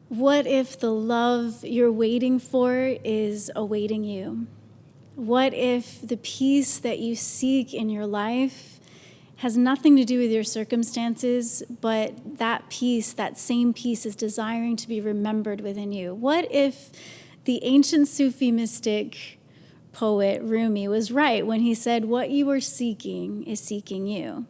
What if the love you're waiting for is awaiting you? What if the peace that you seek in your life has nothing to do with your circumstances, but that peace, that same peace, is desiring to be remembered within you? What if the ancient Sufi mystic poet Rumi was right when he said, what you are seeking is seeking you?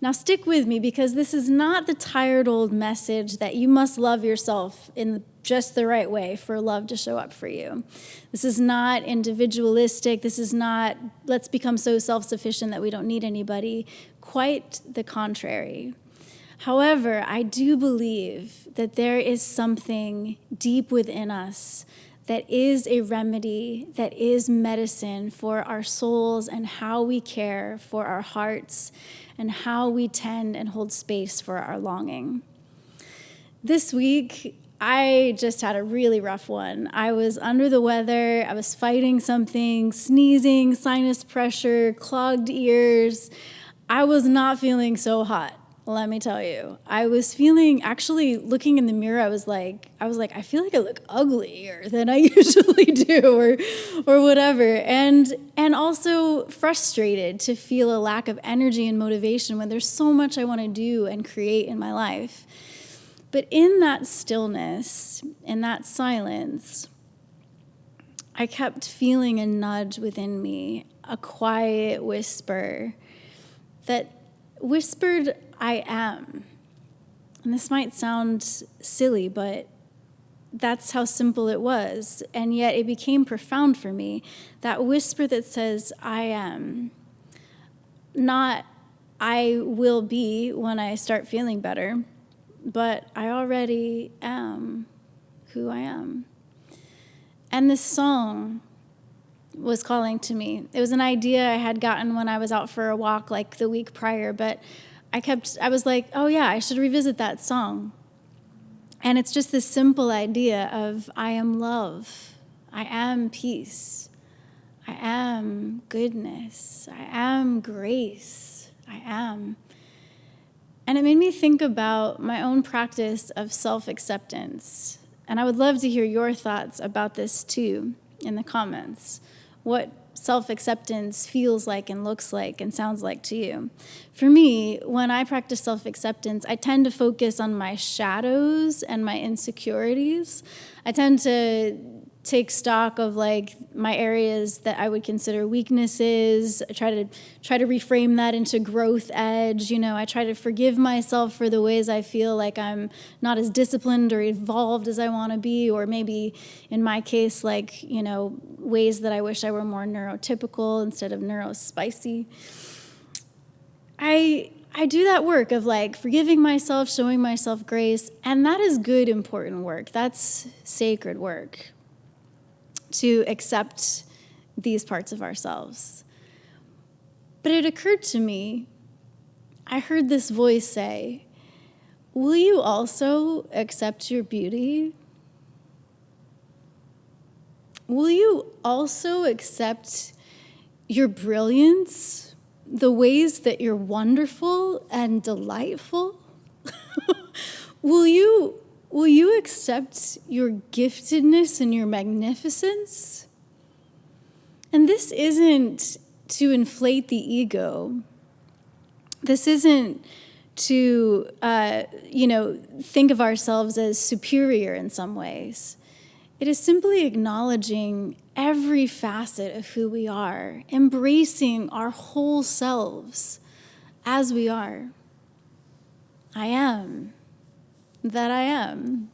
Now stick with me, because this is not the tired old message that you must love yourself in just the right way for love to show up for you. This is not individualistic. This is not, let's become so self-sufficient that we don't need anybody. Quite the contrary. However, I do believe that there is something deep within us that is a remedy, that is medicine for our souls and how we care for our hearts and how we tend and hold space for our longing. This week, I just had a really rough one. I was under the weather. I was fighting something, sneezing, sinus pressure, clogged ears. I was not feeling so hot, let me tell you. I was feeling, actually looking in the mirror, I was like, I feel like I look uglier than I usually do, or whatever. And also frustrated to feel a lack of energy and motivation when there's so much I want to do and create in my life. But in that stillness, in that silence, I kept feeling a nudge within me, a quiet whisper that whispered, I am. And this might sound silly, but that's how simple it was. And yet it became profound for me. That whisper that says, I am. Not I will be when I start feeling better, but I already am who I am. And this song was calling to me. It was an idea I had gotten when I was out for a walk like the week prior, but I was like, oh yeah, I should revisit that song. And it's just this simple idea of I am love, I am peace, I am goodness, I am grace, I am. And it made me think about my own practice of self-acceptance. And I would love to hear your thoughts about this too in the comments. What self-acceptance feels like and looks like and sounds like to you. For me, when I practice self-acceptance, I tend to focus on my shadows and my insecurities. I tend to take stock of like my areas that I would consider weaknesses. I try to reframe that into growth edge. I try to forgive myself for the ways I feel like I'm not as disciplined or evolved as I want to be, or maybe in my case, like, ways that I wish I were more neurotypical instead of neurospicy. I do that work of like forgiving myself, showing myself grace, and that is good, important work. That's sacred work, to accept these parts of ourselves. But it occurred to me, I heard this voice say, will you also accept your beauty? Will you also accept your brilliance, the ways that you're wonderful and delightful? Will you accept your giftedness and your magnificence? And this isn't to inflate the ego. This isn't to, think of ourselves as superior in some ways. It is simply acknowledging every facet of who we are, embracing our whole selves as we are. I am that I am.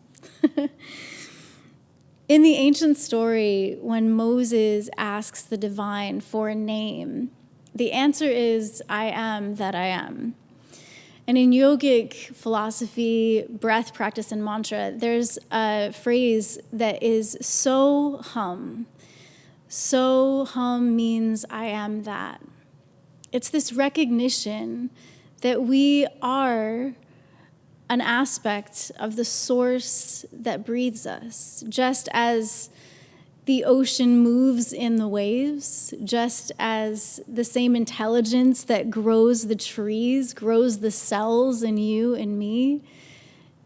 In the ancient story, when Moses asks the divine for a name, the answer is, I am that I am. And in yogic philosophy, breath practice, and mantra, there's a phrase that is so hum. So hum means I am that. It's this recognition that we are an aspect of the source that breathes us, just as the ocean moves in the waves, just as the same intelligence that grows the trees, grows the cells in you and me.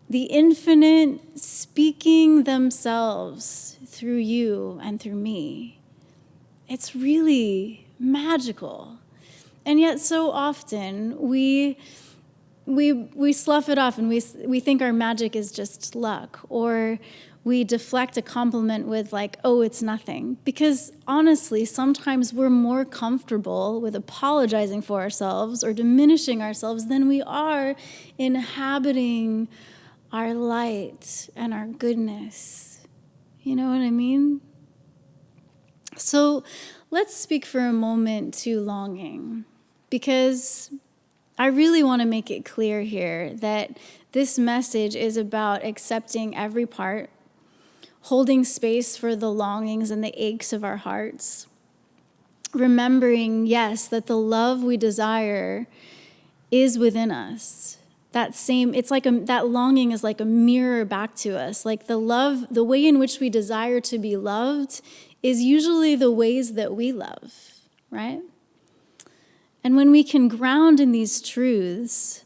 the infinite speaking themselves through you and through me. It's really magical. And yet so often we slough it off and we think our magic is just luck, or we deflect a compliment with like, oh, it's nothing. Because honestly, sometimes we're more comfortable with apologizing for ourselves or diminishing ourselves than we are inhabiting our light and our goodness. You know what I mean? So let's speak for a moment to longing, because I really want to make it clear here that this message is about accepting every part, holding space for the longings and the aches of our hearts, remembering, yes, that the love we desire is within us. That longing is like a mirror back to us. Like the way in which we desire to be loved is usually the ways that we love, right? And when we can ground in these truths,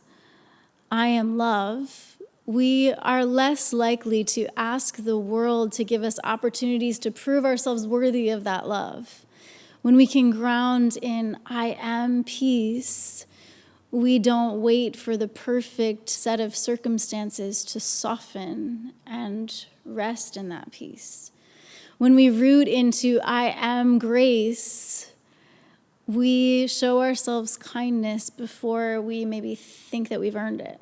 I am love, we are less likely to ask the world to give us opportunities to prove ourselves worthy of that love. When we can ground in I am peace, we don't wait for the perfect set of circumstances to soften and rest in that peace. When we root into I am grace, we show ourselves kindness before we maybe think that we've earned it.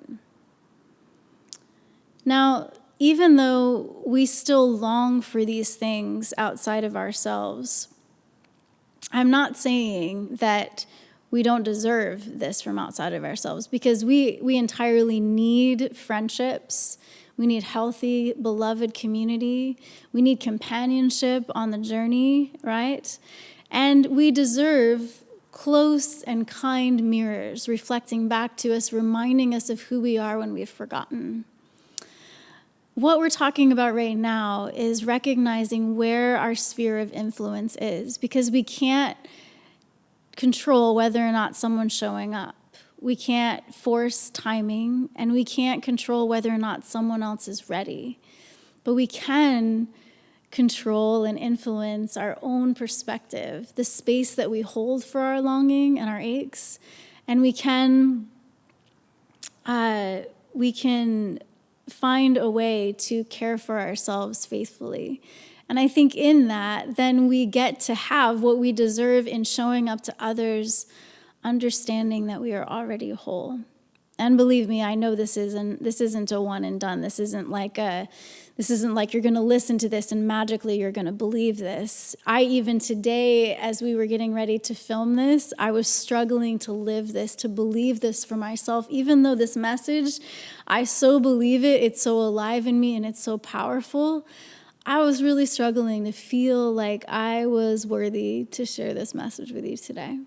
Now, even though we still long for these things outside of ourselves, I'm not saying that we don't deserve this from outside of ourselves, because we entirely need friendships. We need healthy, beloved community. We need companionship on the journey, right? And we deserve close and kind mirrors reflecting back to us, reminding us of who we are when we've forgotten. What we're talking about right now is recognizing where our sphere of influence is, because we can't control whether or not someone's showing up. We can't force timing, and we can't control whether or not someone else is ready. But we can control and influence our own perspective, the space that we hold for our longing and our aches, and we can find a way to care for ourselves faithfully. And I think in that, then we get to have what we deserve in showing up to others, understanding that we are already whole. And believe me, I know this isn't a one and done. This isn't like you're going to listen to this and magically you're going to believe this. Even today, as we were getting ready to film this, I was struggling to live this, to believe this for myself. Even though this message, I so believe it, it's so alive in me and it's so powerful, I was really struggling to feel like I was worthy to share this message with you today.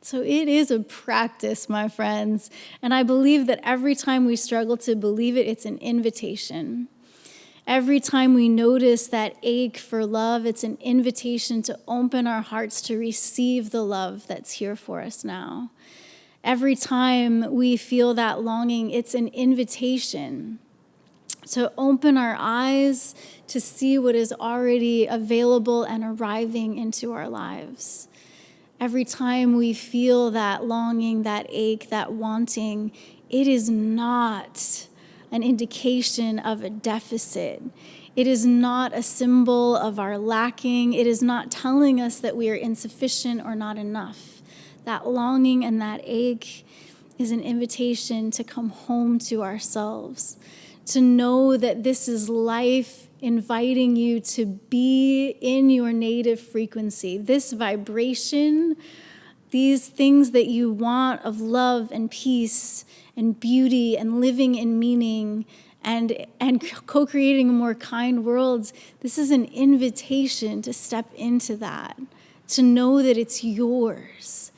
So it is a practice, my friends. And I believe that every time we struggle to believe it, it's an invitation. Every time we notice that ache for love, it's an invitation to open our hearts to receive the love that's here for us now. Every time we feel that longing, it's an invitation to open our eyes to see what is already available and arriving into our lives. Every time we feel that longing, that ache, that wanting, it is not an indication of a deficit. It is not a symbol of our lacking. It is not telling us that we are insufficient or not enough. That longing and that ache is an invitation to come home to ourselves, to know that this is life inviting you to be in your native frequency. This vibration, these things that you want of love and peace and beauty and living in meaning and co-creating a more kind world, this is an invitation to step into that, to know that it's yours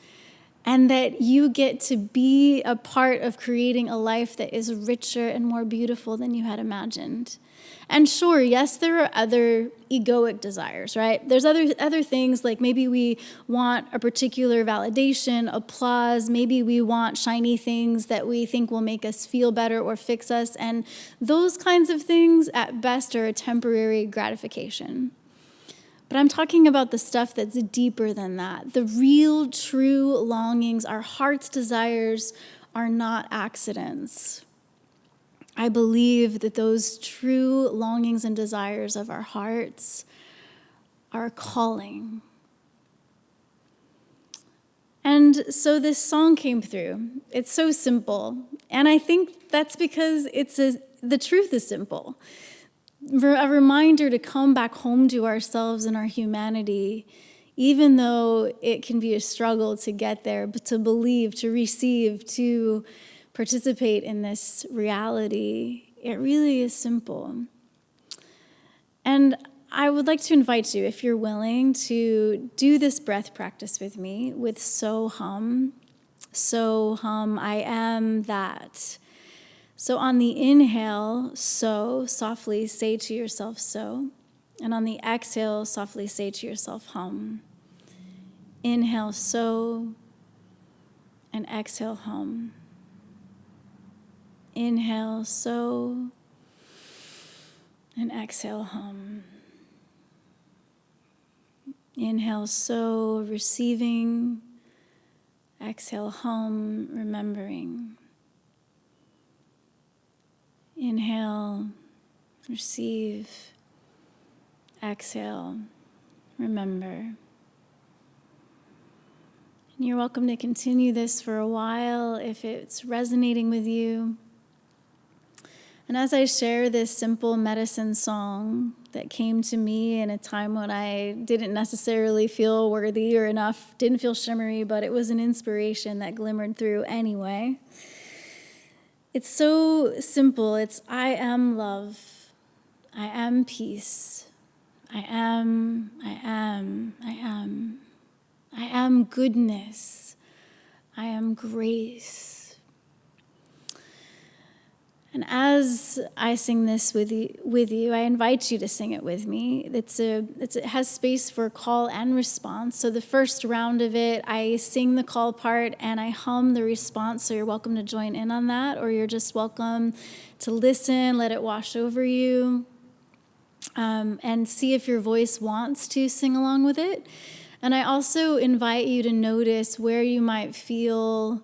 and that you get to be a part of creating a life that is richer and more beautiful than you had imagined. And sure, yes, there are other egoic desires, right? There's other things, like maybe we want a particular validation, applause, maybe we want shiny things that we think will make us feel better or fix us, and those kinds of things at best are a temporary gratification. But I'm talking about the stuff that's deeper than that. The real, true longings, our heart's desires, are not accidents. I believe that those true longings and desires of our hearts are a calling. And so this song came through. It's so simple. And I think that's because the truth is simple. A reminder to come back home to ourselves and our humanity, even though it can be a struggle to get there, but to believe, to receive, to participate in this reality. It really is simple. And I would like to invite you, if you're willing, to do this breath practice with me with so hum. So hum, I am that. So on the inhale, so, softly say to yourself so. And on the exhale, softly say to yourself hum. Inhale so, and exhale hum. Inhale so, and exhale hum. Inhale so, receiving. Exhale hum, remembering. Inhale, receive. Exhale, remember. And you're welcome to continue this for a while if it's resonating with you. And as I share this simple medicine song that came to me in a time when I didn't necessarily feel worthy or enough, didn't feel shimmery, but it was an inspiration that glimmered through anyway. It's so simple. It's I am love. I am peace. I am. I am goodness. I am grace. And as I sing this with you, I invite you to sing it with me. It has space for call and response. So the first round of it, I sing the call part and I hum the response. So you're welcome to join in on that, or you're just welcome to listen, let it wash over you, and see if your voice wants to sing along with it. And I also invite you to notice where you might feel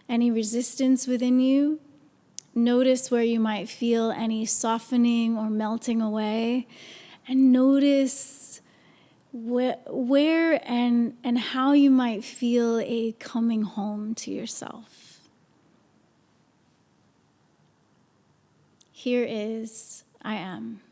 any resistance within you. Notice where you might feel any softening or melting away, and notice where and how you might feel a coming home to yourself. Here is I am.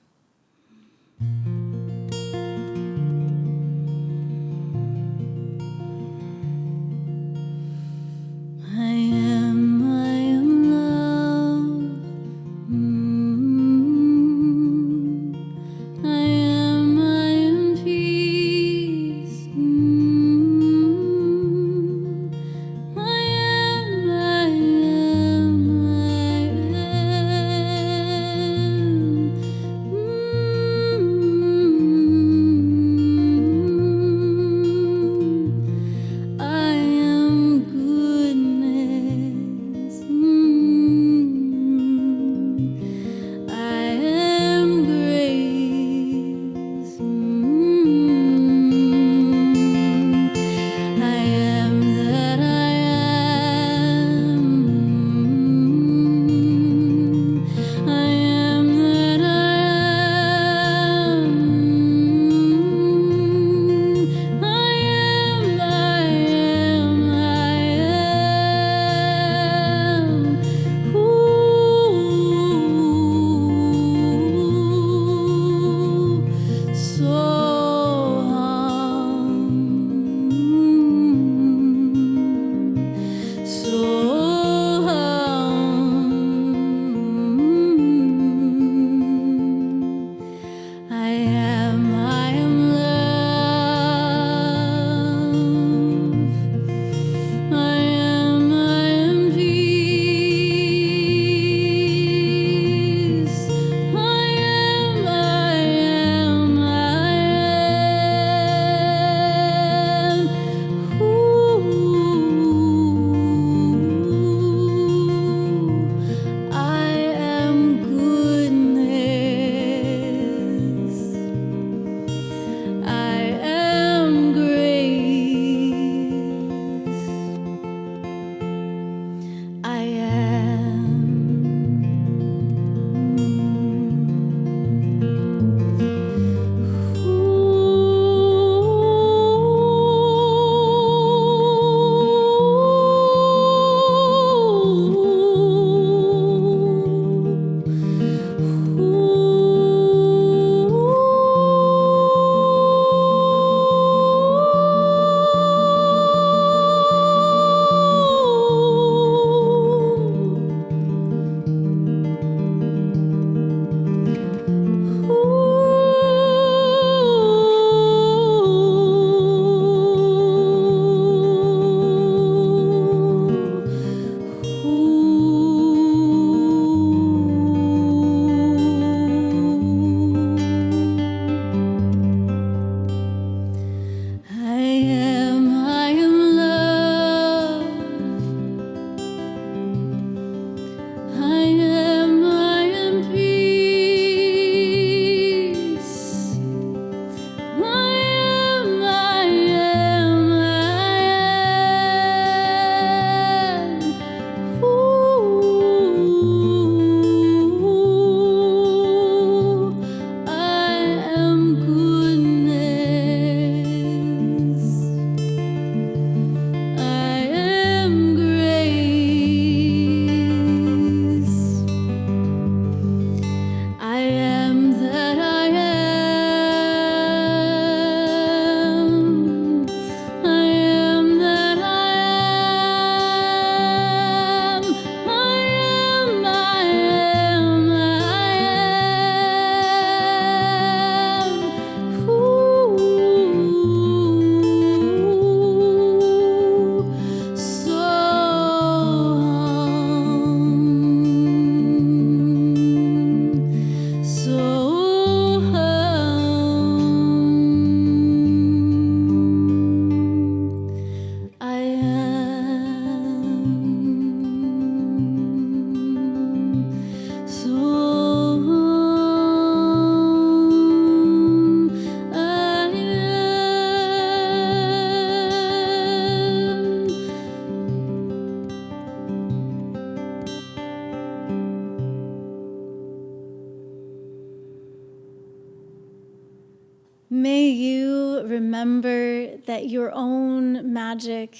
May you remember that your own magic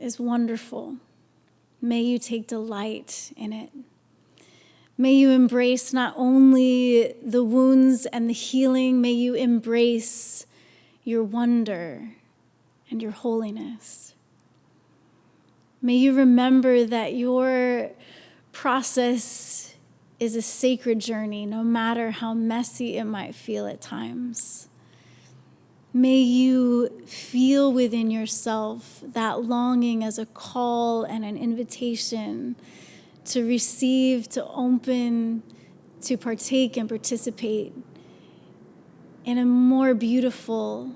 is wonderful. May you take delight in it. May you embrace not only the wounds and the healing, may you embrace your wonder and your holiness. May you remember that your process is a sacred journey, no matter how messy it might feel at times. May you feel within yourself that longing as a call and an invitation to receive, to open, to partake and participate in a more beautiful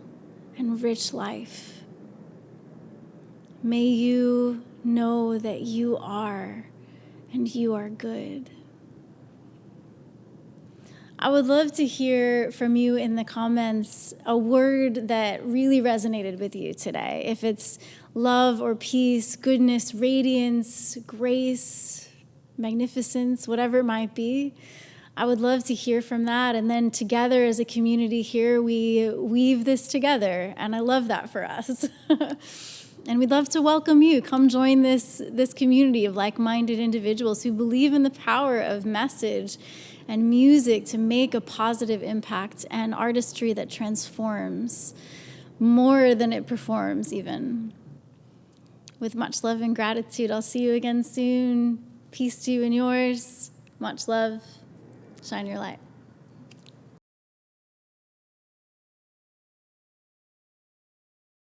and rich life. May you know that you are and you are good. I would love to hear from you in the comments a word that really resonated with you today. If it's love or peace, goodness, radiance, grace, magnificence, whatever it might be, I would love to hear from that. And then together as a community here, we weave this together. And I love that for us. And we'd love to welcome you. Come join this community of like-minded individuals who believe in the power of message and music to make a positive impact, and artistry that transforms more than it performs even. With much love and gratitude, I'll see you again soon. Peace to you and yours. Much love. Shine your light.